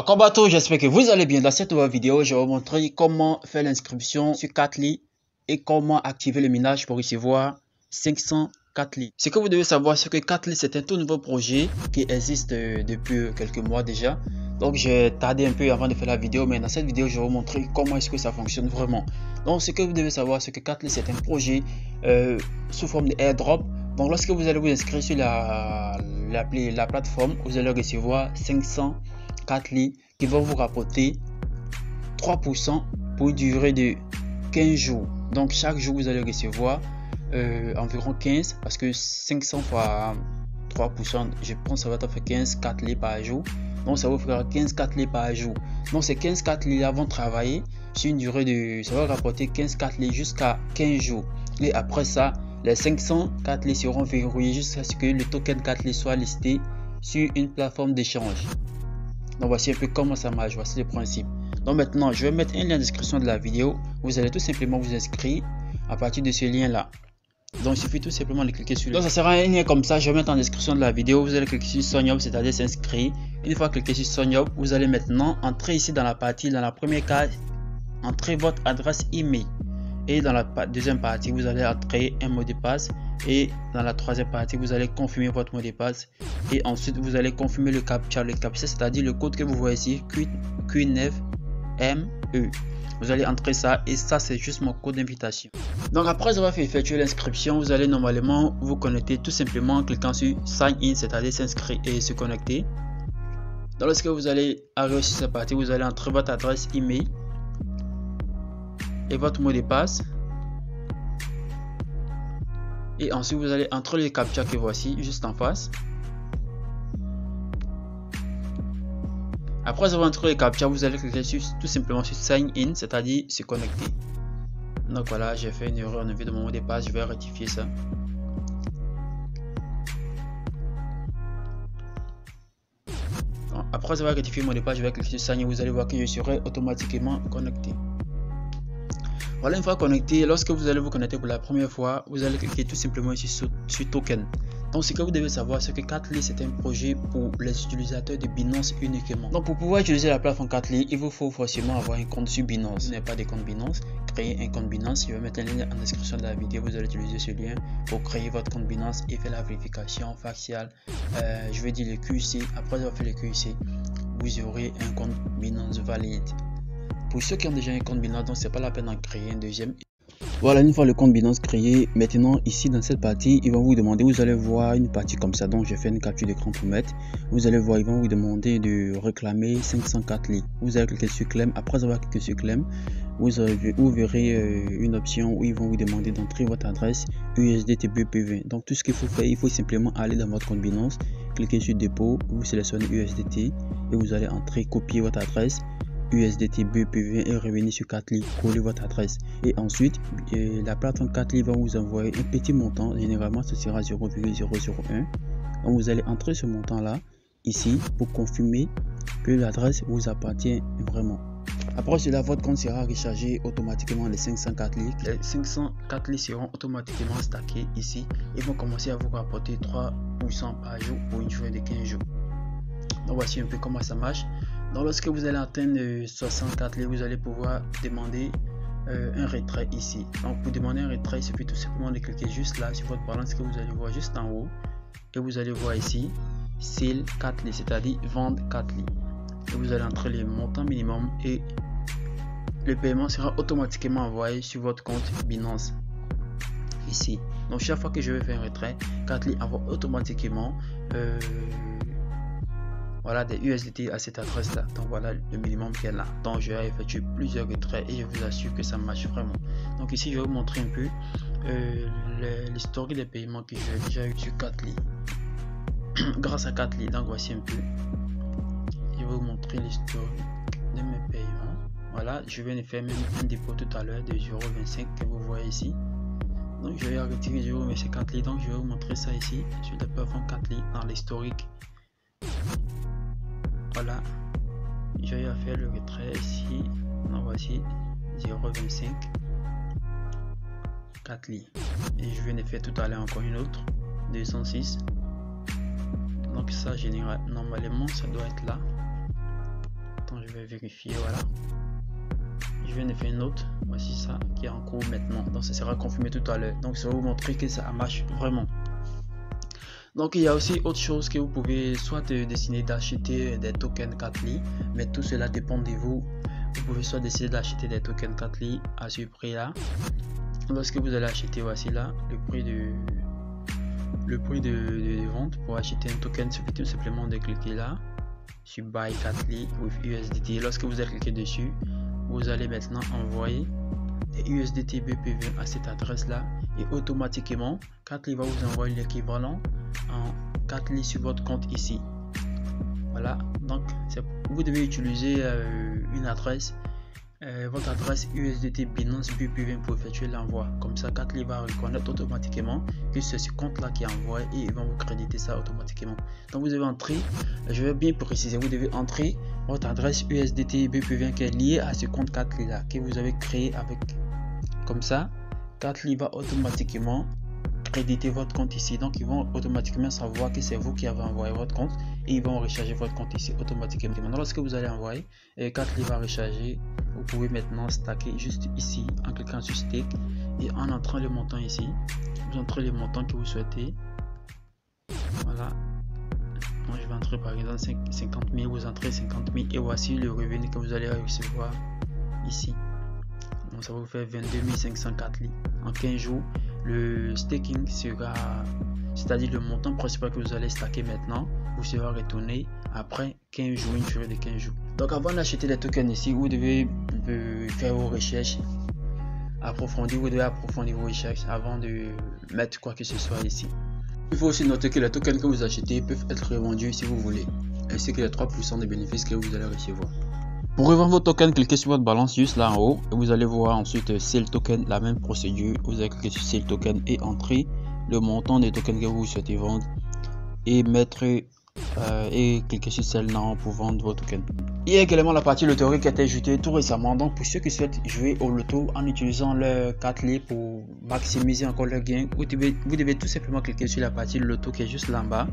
Combatto, j'espère que vous allez bien. Dans cette nouvelle vidéo, je vais vous montrer comment faire l'inscription sur Katli et comment activer le minage pour recevoir 500 Katli. Ce que vous devez savoir, c'est que Katli, c'est un tout nouveau projet qui existe depuis quelques mois déjà. Donc, j'ai tardé un peu avant de faire la vidéo, mais dans cette vidéo, je vais vous montrer comment est-ce que ça fonctionne vraiment. Donc, ce que vous devez savoir, c'est que Katli, c'est un projet sous forme de airdrop. Donc, lorsque vous allez vous inscrire sur la plateforme, vous allez recevoir 500 Katli qui vont vous rapporter 3% pour une durée de 15 jours. Donc chaque jour vous allez recevoir environ 15, parce que 500 fois 3%, je pense que ça va être fait 15 Katli par jour. Donc ça vous fera 15 Katli par jour. Donc ces 15 Katli là vont travailler sur une durée de, ça va rapporter 15 Katli jusqu'à 15 jours. Et après ça, les 500 Katli seront verrouillés jusqu'à ce que le token Katli soit listé sur une plateforme d'échange. Donc voici un peu comment ça marche, voici le principe. Donc maintenant, je vais mettre un lien en description de la vidéo. Vous allez tout simplement vous inscrire à partir de ce lien là. Donc il suffit tout simplement de cliquer sur le lien. Donc ça sera un lien comme ça, je vais mettre en description de la vidéo. Vous allez cliquer sur Sign Up, c'est-à-dire s'inscrire. Une fois cliqué sur Sign Up, vous allez maintenant entrer ici dans la partie, dans la première case, entrer votre adresse email. Et dans la deuxième partie, vous allez entrer un mot de passe. Et dans la troisième partie, vous allez confirmer votre mot de passe. Et ensuite, vous allez confirmer le captcha. Le captcha, c'est-à-dire le code que vous voyez ici, Q9ME. Vous allez entrer ça et ça, c'est juste mon code d'invitation. Donc après avoir fait effectuer l'inscription, vous allez normalement vous connecter tout simplement en cliquant sur Sign In, c'est-à-dire s'inscrire et se connecter. Donc lorsque vous allez arriver sur cette partie, vous allez entrer votre adresse email et votre mot de passe. Et ensuite, vous allez entrer le captcha que voici juste en face. Après avoir entré le captcha, vous allez cliquer tout simplement sur Sign In, c'est-à-dire se connecter. Donc voilà, j'ai fait une erreur au niveau de mon mot de passe, je vais rectifier ça. Donc, après avoir rectifié mon mot de passe, je vais cliquer sur Sign In, vous allez voir que je serai automatiquement connecté. Voilà, une fois connecté, lorsque vous allez vous connecter pour la première fois, vous allez cliquer tout simplement ici sur Token. Donc ce que vous devez savoir, c'est que Katli, c'est un projet pour les utilisateurs de Binance uniquement. Donc pour pouvoir utiliser la plateforme Katli, il vous faut forcément avoir un compte sur Binance. Si vous n'avez pas de compte Binance, créez un compte Binance. Je vais mettre un lien en description de la vidéo. Vous allez utiliser ce lien pour créer votre compte Binance et faire la vérification faciale. Je vais dire le QC. Après avoir fait le QC, vous aurez un compte Binance valide. Pour ceux qui ont déjà un compte Binance, donc c'est pas la peine d'en créer un deuxième. Voilà, une fois le compte Binance créé, maintenant ici dans cette partie, ils vont vous demander, vous allez voir une partie comme ça. Donc j'ai fait une capture d'écran pour mettre. Vous allez voir, ils vont vous demander de réclamer 500 Katli. Vous allez cliquer sur Claim. Après avoir cliqué sur Claim, vous verrez une option où ils vont vous demander d'entrer votre adresse USDT BPV. Donc tout ce qu'il faut faire, il faut simplement aller dans votre compte Binance, cliquer sur dépôt, vous sélectionnez USDT et vous allez entrer, copier votre adresse USDT BPV et revenir sur Katli, coller votre adresse et ensuite la plateforme Katli va vous envoyer un petit montant, généralement ce sera 0,001. donc vous allez entrer ce montant là ici pour confirmer que l'adresse vous appartient vraiment. Après cela, votre compte sera rechargé automatiquement les 500 Katli. Les 500 Katli seront automatiquement stackés ici et vont commencer à vous rapporter 3% par jour pour une durée de 15 jours. Donc voici un peu comment ça marche. Donc lorsque vous allez atteindre 60 Katli, vous allez pouvoir demander un retrait ici. Donc pour demander un retrait, il suffit tout simplement de cliquer juste là sur votre balance que vous allez voir juste en haut. Et vous allez voir ici, Sell Katli, c'est-à-dire vendre Katli. Et vous allez entrer les montants minimum et le paiement sera automatiquement envoyé sur votre compte Binance ici. Donc chaque fois que je vais faire un retrait, Katli envoie automatiquement voilà des USDT à cette adresse là. Donc voilà le minimum qu'elle a. Donc je vais effectuer plusieurs retraits et je vous assure que ça marche vraiment. Donc ici je vais vous montrer un peu l'historique des paiements que j'ai déjà eu sur Katli grâce à Katli. Donc voici un peu, je vais vous montrer l'historique de mes paiements. Voilà, je viens de faire même un dépôt tout à l'heure de 0,25 que vous voyez ici. Donc je vais retirer 0,25 Katli. Donc je vais vous montrer ça ici sur la plateforme Katli dans l'historique. Voilà, je vais faire le retrait ici. Donc voici 0,25 Katli et je viens de faire tout à l'heure encore une autre 206. Donc ça général normalement ça doit être là. Attends, je vais vérifier. Voilà. Je viens de faire une note. Voici ça qui est en cours maintenant. Donc ça sera confirmé tout à l'heure. Donc ça va vous montrer que ça marche vraiment. Donc il y a aussi autre chose que vous pouvez soit décider d'acheter des tokens Katli, mais tout cela dépend de vous. Vous pouvez soit décider d'acheter des tokens Katli à ce prix là. Lorsque vous allez acheter, voici là le prix de vente. Pour acheter un token, suffit tout simplement de cliquer là sur Buy Katli with USDT. Lorsque vous allez cliquer dessus, vous allez maintenant envoyer des USDT BP20 à cette adresse là, et automatiquement Katli va vous envoyer l'équivalent en Katli sur votre compte ici. Voilà, donc vous devez utiliser une adresse, votre adresse USDT Binance BP20 pour effectuer l'envoi. Comme ça, Katli va reconnaître automatiquement que c'est ce compte là qui envoie et ils vont vous créditer ça automatiquement. Donc vous devez entrer, je vais bien préciser, vous devez entrer votre adresse USDT BP20 qui est liée à ce compte Katli là que vous avez créé avec. Comme ça, Katli va automatiquement créditer votre compte ici. Donc ils vont automatiquement savoir que c'est vous qui avez envoyé votre compte et ils vont recharger votre compte ici automatiquement. Maintenant, lorsque vous allez envoyer, Katli va recharger. Vous pouvez maintenant stacker juste ici en cliquant sur stake et en entrant le montant ici. Vous entrez le montant que vous souhaitez. Voilà. Moi je vais entrer par exemple 50 000. Vous entrez 50 000 et voici le revenu que vous allez recevoir ici. Donc ça va vous faire 22 500 Katli en 15 jours. Le staking sera, c'est-à-dire le montant principal que vous allez stacker maintenant, vous sera retourné après 15 jours, une durée de 15 jours. Donc avant d'acheter les tokens ici, vous devez faire vos recherches approfondies, vous devez approfondir vos recherches avant de mettre quoi que ce soit ici. Il faut aussi noter que les tokens que vous achetez peuvent être revendus si vous voulez, ainsi que les 3% de bénéfices que vous allez recevoir. Pour revendre vos tokens, cliquez sur votre balance juste là en haut et vous allez voir ensuite Sell Token, la même procédure. Vous allez cliquer sur Sell Token et entrer le montant des tokens que vous souhaitez vendre et mettre et cliquer sur Sell Now pour vendre vos tokens. Il y a également la partie loterie qui a été ajoutée tout récemment. Donc pour ceux qui souhaitent jouer au loto en utilisant leur Katli pour maximiser encore leur gain, vous devez tout simplement cliquer sur la partie loto qui est juste là en bas.